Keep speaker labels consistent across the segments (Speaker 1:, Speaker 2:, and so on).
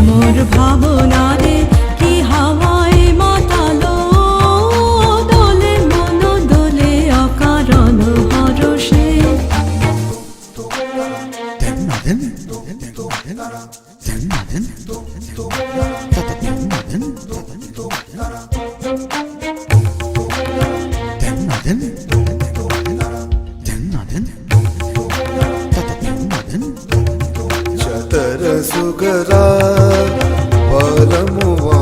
Speaker 1: মোর ভাবনারে কি হাওয়ায় মাতালো, দোলে মন দোলে অকারণ হরষে।
Speaker 2: చతర సుగరా బలమువా,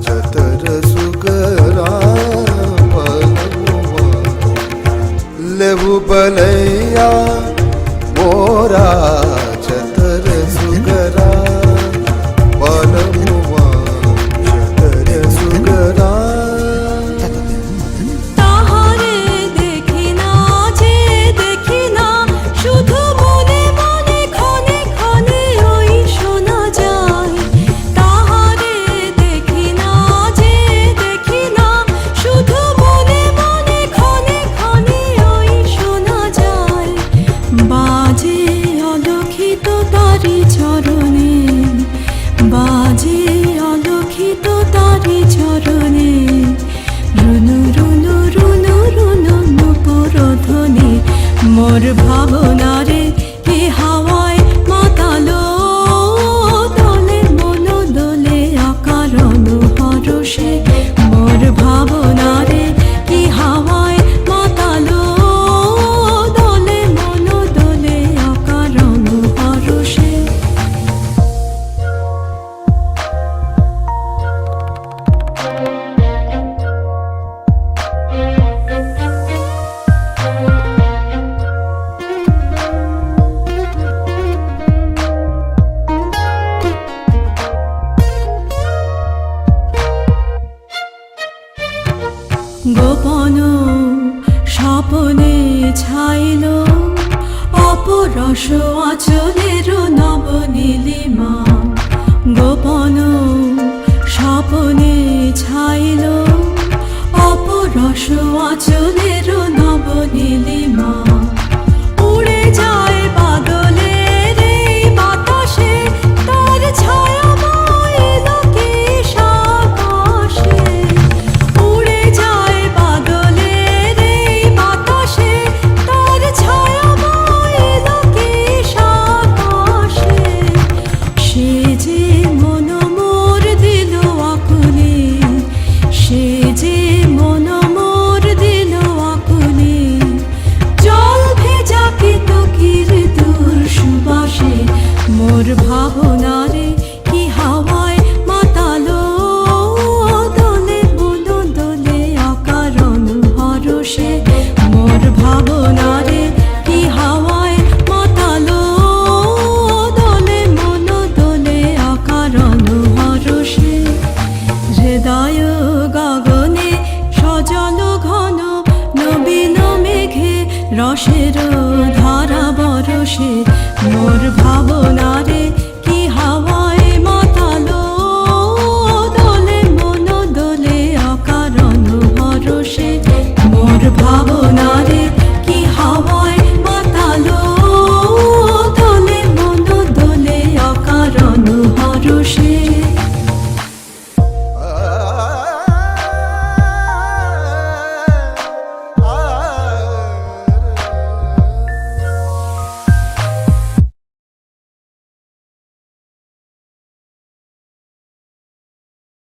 Speaker 2: చతర సుగరా బలమువా, లేవు బలయ్యా మోరా చతర సుగరా బలమువా, చతర సుగరా।
Speaker 1: তাহারে দেখি না যে দেখি না, শুধু মনে মনে ক্ষণে ক্ষণে ওই শোনা যায়। তাহারে দেখি না যে দেখি না, শুধু মনে মনে ক্ষণে ক্ষণে ওই শোনা যায়। বাজে অলক্ষিত তারি চরণে, বাজে অলক্ষিত তারি চরণে, রুনু রুনু রুনু রুনু নুপুর ধ্বনি। মোর ভাবনারে কি হাওয়ায় মাতালো, দোলে মন দোলে অকারণ হরষে। মোর ভাবনারে কি হাওয়ায় মাতালো, দোলে মন দোলে অকারণ হরষে। গোপন স্বপনে ছাইল অপরস আচলের নবনীলিমা। গোপন স্বপনে ছাইল অপরস আচলের নবনীলিমা। উড়ে যায় বাদলের এই বাতাসে, তার ছায়াময় লোকেশ আকাশে। উড়ে যায় বাদলের এই বাতাসে, তার ছায়াময় লোকেশ আকাশে। সে যে মন মোর দিল আকুলে, সে যে মন মোর দিল আকুলে। জল ভেজা কেতকীর দূর সুবাসে মোর ভাবনা